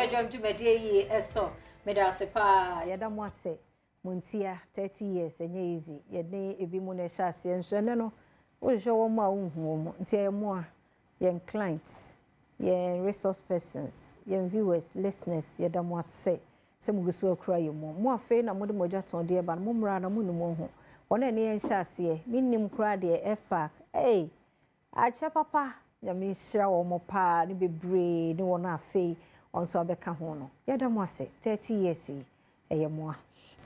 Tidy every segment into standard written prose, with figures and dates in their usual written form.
Badwam dwumadi eso medasepa yɛda ase montia 30 years enye easy yɛne ebi mu na hye ase nhwene no wo hwɛ wo ma wo hu mu ntia mu a yɛn clients yɛn resource persons yɛn viewers listeners yɛda mo ase sɛ mugusu akura yɛ mu afi na mode modwa ton de ba no mmra na mu numu ho ona ne yɛn hye ase minnim kura de F park acha papa nyame hyira wo mo pa ne bebre ne wona afi onso abeka ho no yɛda mo ase 30 years ɛyɛ mo a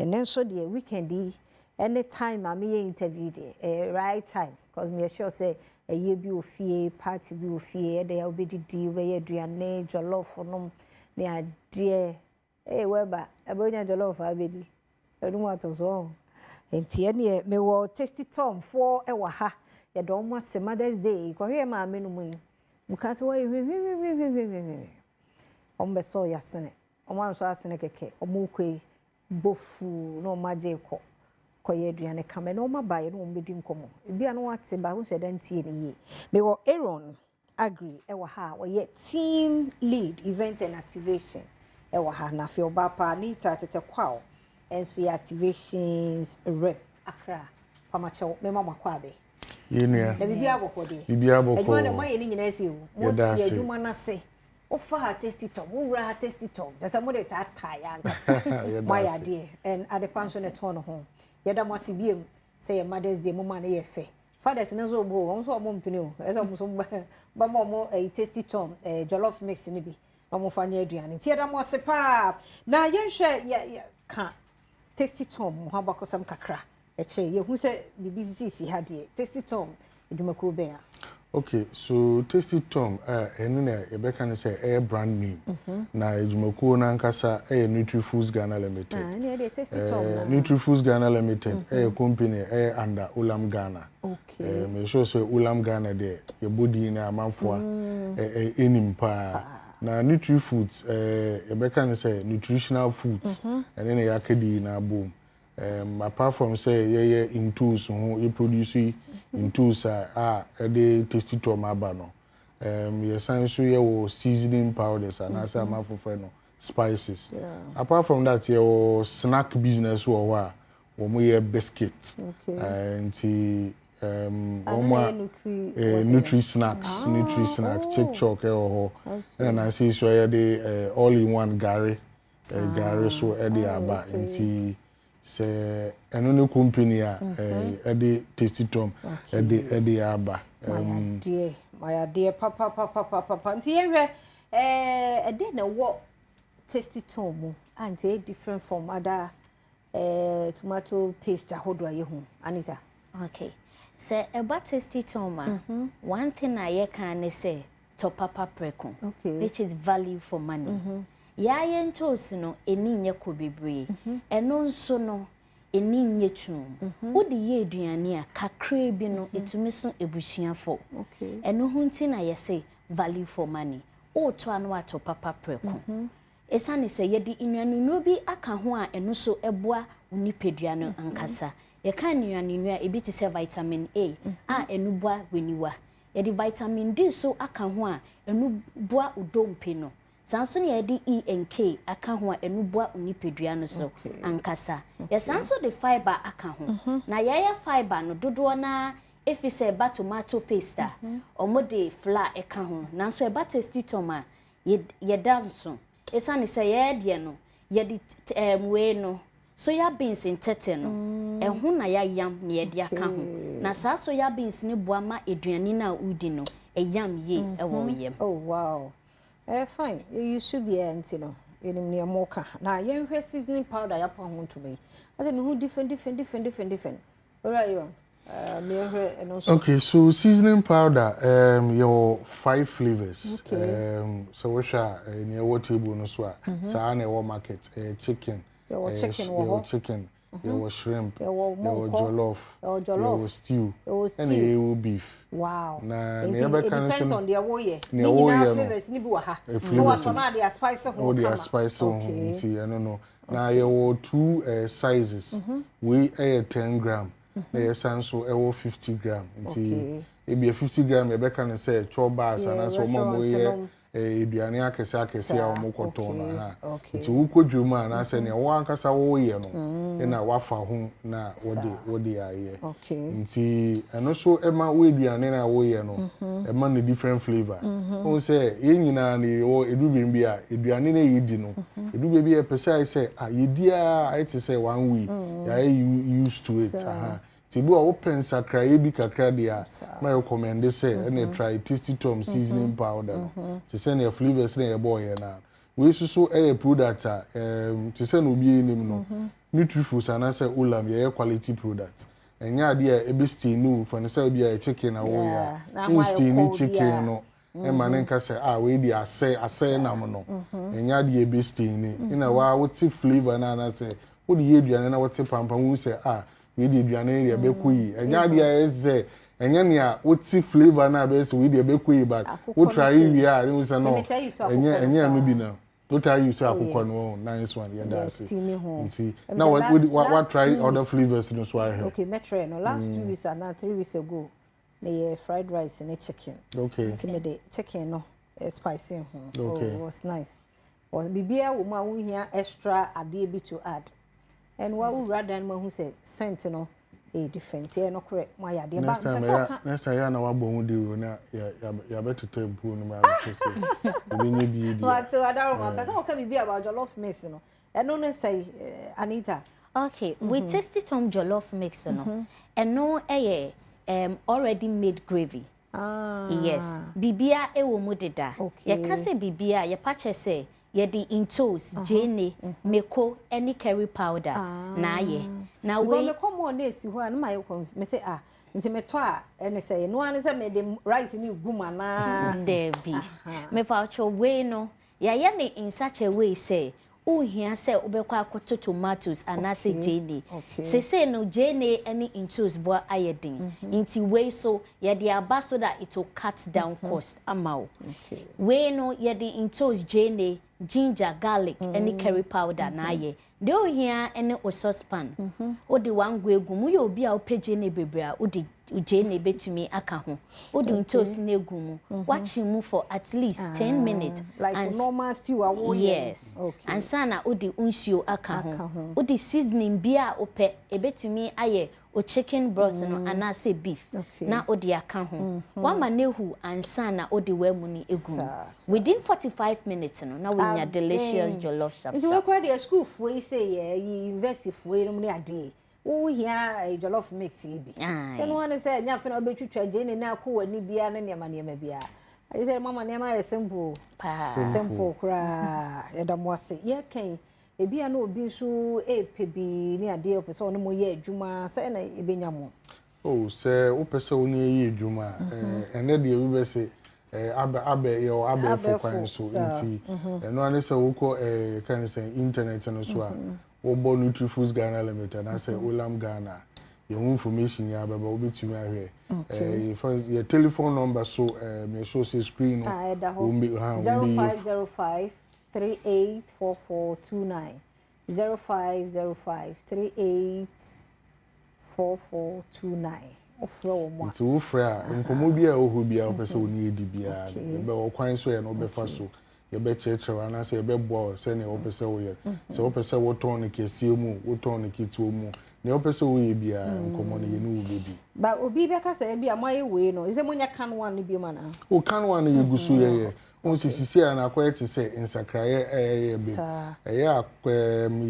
ɛnen so de weekend anytime I me interview the right time because me sure say a year bi ofie party bi ofie dey obedidi we aduane jollof no ne ade weba abonya jollof abedi enu atoso entie ne me wo tasty tom for ewa ha ye do mo se Mother's Day ko hwe ma me no mu because we ombe so yasene omo so asene keke omo kwe bofu no maje ko koye aduane kame no mabaye no mbedi nkomo ebia no wate ba ho hyeda ntie ne ye me wo Aaron agree ewa ha we team lead event and activation ewa ha na fe oba pa ni tatete kwao enso ya activations rep Accra pamacho me mama kwabe yenua na bibia abokode bibia abokode adwuma na maye ni nyina ase wo mo tie adwuma na se ofa ha tasty tom wura ha tasty tom just mo de tata ya ngasa my idea and at the pension at on home yeda mo asibiem say Mother's Day mo ma na ye fe fathers na so bo won so mo mpini o esa mo so ba mo tasty tom jollof mix ni bi na mo fa nya aduane ti yeda mo sepa na ye hwe ya ka tasty tom mo ha bakosam kakra che ye hu se bibi si ha de tasty tom edumako ben a. Okay, so Tasty Tom, Rebecca say a brand name. Na Ejumako na nkasa Nutrifoods Ghana Limited. Tasty Tom. Nutrifoods Ghana Limited, a company under Ulam Ghana. Okay. Me sure say Ulam Ghana there. Your body na manfwa enimpa. Na Nutrifoods, Rebecca say nutritional foods, and then yakedi na boom. Apart from say into so you produce into the tasty tom abano. Yes, I'm sure you seasoning powders and as a for spices. Apart from that, your snack business or biscuits and Nutri snacks, chick chalk or and I see so the all-in-one Gary so Eddie Abba and say eno company the tasty tom the aba my dear papa nti ehwe dey na wo tasty tom and different from other tomato paste ahodo aye hu Anita. Okay, say about tasty tom one thing I can say to papa preko, which is value for money. Ya yentos no eni nye ko bebre eno nso no eni nye twum wodi ye aduane a kakra bi no etumi so ebusuafo eno ho nti na yese value for money o to anu ato papa preko esane se yedi inwanunu bi aka ho a eno so eboa unipedua no ankasa ye kan inwanunu a ebi te se vitamin A enu boa weniwa yedi vitamin D so aka ho a enu boa udompe no sanso ne yedi E and K aka ho a enu boa unipedua no so ankasa ye sanso de fiber aka ho na yaya fiber no dodo na efi se ba tomato paste omode flour eka ho nanso e ba tasty toma ye danso esane se ye de no ye di we no soya beans intete no eho na ya yam ne ye de aka ho na sa soya beans ne boa ma eduane na udi no yam ye ewo yem. Oh wow. Fine. You should be no. Near mocha. Now, you have seasoning powder. You put to me. I said, who different. Where are you? Okay, so seasoning powder. Your 5 flavors. So which are near what table no swa. Sahane market. Chicken. Chicken. Your shrimp. Your jollof. Your stew. And your beef. Wow. It depends on their way. Flavors ni buha. No one their spice oh their spice see I don't know. Now you have 2 sizes. We 10 gram. There so 50 gram. It be a 50 gram you can say chop bars and so more eduane akese a omo koto no ha nti wo kodwom a na se ne wo ankasa wo ye no na wafa ho na wode aye nti eno so ema wo eduane na wo ye no ema no different flavor won say ye nyina na wo edubim bi a eduane na yedi no edube bi e pese ai say yedi a it say 1 week ya used to it tibu a open sakra ye bi kakra dia my recommend say and try tasty tom seasoning powder no to send your flavors na your boy na we so a product to send obi enim no Nutrifoods and say ulam ye quality product enya dia e be stay new for na say bia chicken na wo ya instant chicken no e man nka say we di ase na mo no enya dia e be stay ni ina wa what flavor na say wo di ye duane na what pampam wo say we di duane dia be koyi enya dia eze enya nia woti flavor na be so we dia be koyi but wo try we are we say no enya no bi na to try you say akoko no nice one yeah that's it now what try other flavors no so I okay metro no last 2 weeks and 3 weeks ago me fried rice and chicken okay the chicken no spicy okay it was nice was bibia wo ma wo hia extra ade bi to add and what would rather than who say sentinel a different here no correct my idea next time ya na wa bo hu de na ya better tempo no ma say we need be what I don't know person can be about jollof mix no and no say Anita okay we tasted some jollof mix no and no already made gravy yes bibia e wo mu deda ye ka say bibia ye pache say ye di intos jene meko any curry powder na ye na we me come on esi ho na my me say nti me to ene say no an say me the rice ni guma na debi me pa cho we no ye ne in such a way say ohia say obekwa akoto tomatoes anase jene say no jene any intos bo ayedin nti we so ye the aba so that it will cut down cost amao we no ye the intos jene ginger garlic any curry powder na ye de ohia any o saucepan o de wangu egum yo obi a o peje ne bebre a o de jene betumi aka ho o de intos na egum watch mu for at least 10 minutes like and normal stew awo yes okay and sana o de unsio aka ho o de seasoning bia o pe ebetumi aye o chicken broth no anase beef na o de aka ho wa manehu ansana o de wemu ni egum within 45 minutes no na we nya delicious jollof shap. Nti we kwa de school fo say ye university fo no ni ade wo hia jollof mix e bi so no one say nya fe na obetwitwa je ne na akwa ni bia na nema bia I say mama nema simple simple kra ya da mo ase ye kan ebia na obi nso epebi ni ade opese ono mo ye adwuma say na ebenya mo say opese oni ye adwuma ene de we be say abe for kwan so nti eno ane say wo ko kan say internet no so a wo bo Nutrifoods Ghana Limited na say Olam Ghana your information ya baba obetumi ahwe first your telephone number so me show say screen no 0505 384429 0505 384429 ofro mo nti wo fra nkomo bia oho bia opese oni edi bia be wo kwan so ye no be fa so ye be chechewa na se ye be bo se ne opese wo ye se opese wo ton ne kese mu wo ton ne kituo mu ne opese wo ye bia nkomo ne ye no obedi ba obi be ka se bia moye we no ise munya kan one ne bi mana o kan one ye gusu ye on sisi na akwete se nsakraye be ye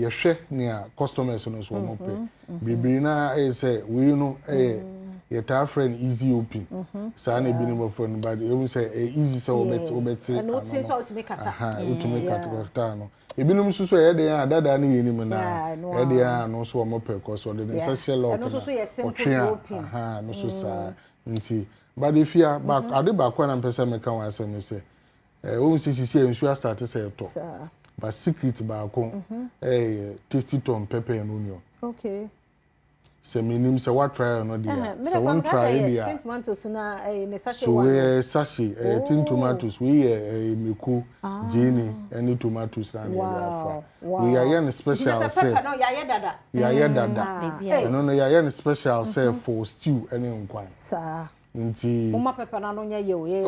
hwe ne a customers no so mo pe bibiri na say we no your ta friend easy open sa na bi ni mo friend but you say easy so obet and what say so to make ata to make ata no ebinum suso ye dey dada na yenim na ye dey no so mo pe ko so dey social law no so ye simple to open no so sa nti but if you back ade ba kwa na mpesa me kan wa asem say o sisi ensu start say to but secret ba ko tasty tom pepper and onion okay se minim se what try no dia so one try dia tin tomatoes na ne sachet so we sachet tin tomatoes we meku jini any tomatoes na dia we are yan special say no ya dada no ya yan special say for stew any nkwan sa nti Mama pepper na no nya ye o ye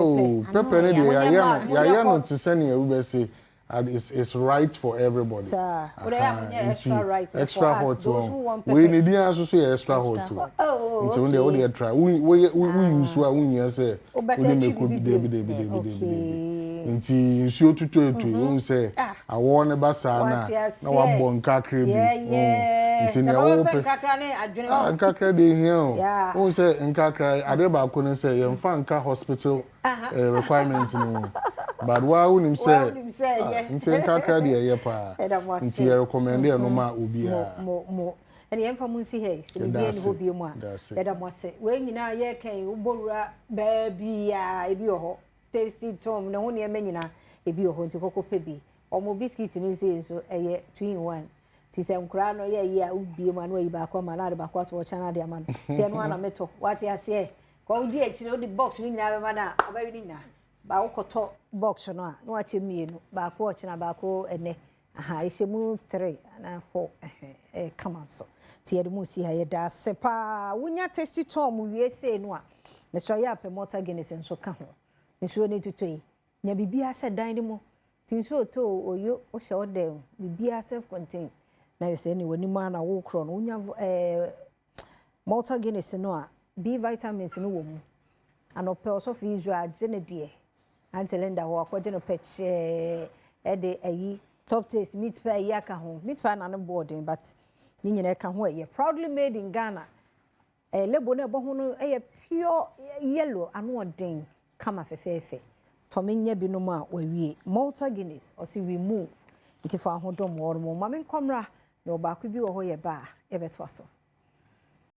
pepper ne de ya no to send you we say and it's right for everybody. Sir, what I am extra right extra for hot us, those who want pepper. We pepper. need also extra hot. Oh, okay. When they try, we use what we say. We make okay. Nti nsuo tutu we say I want basa na wa bon kakra bi. Nti na wo pe kakra ne adwene ho. Kakra de here. We say nkakra ade ba ko ne say ye mfa nka hospital requirements no. But why unim say nti nkakra de ye pa. Nti ye recommend e no ma obi a. Mo and the info see hey se be any ho bi mu a yeda mo se we nyina ye kan ubowura baby a ebi ho tasty tom na ho ne nyina ebi ho nti kokko pe bi omo biscuit ni say so eye 2 in 1 ti se nkura no ye a ubie mu anu yi ba ko ma na de ba ko to chana de ama no ti eno ana meto what ya say ko udi e chire odi box ni nyina be ma na abayi ni nyina ba wo koto box no a no a che mienu ba ko chana ba ko ene aha ishemu 3 na 4 come on so ti yede mu si ha ye da sepa wunya tasty tom wie sei no a me so ya pe mota Guinness nso ka ho nso ne tutoi nya bibia hye dan ni mu ti nso to oyo o hye odem bibia self contained na se ni wani ma na wo kro no wunya Malta Guinness no a B vitamins no wo mu anope also for Israel gene de antelenda ho akwaje no pech de ayi top taste meat pie yaka ho meat pie na no boarding but ni nyina ka ho ye proudly made in Ghana lebo na ebo ho no pure yellow anu odin kama fefefe to menya binom a wawie Malta Guinness o si remove nti fa ho dom wo mo ma men komra na oba ku bi wo ho ye ba e beto so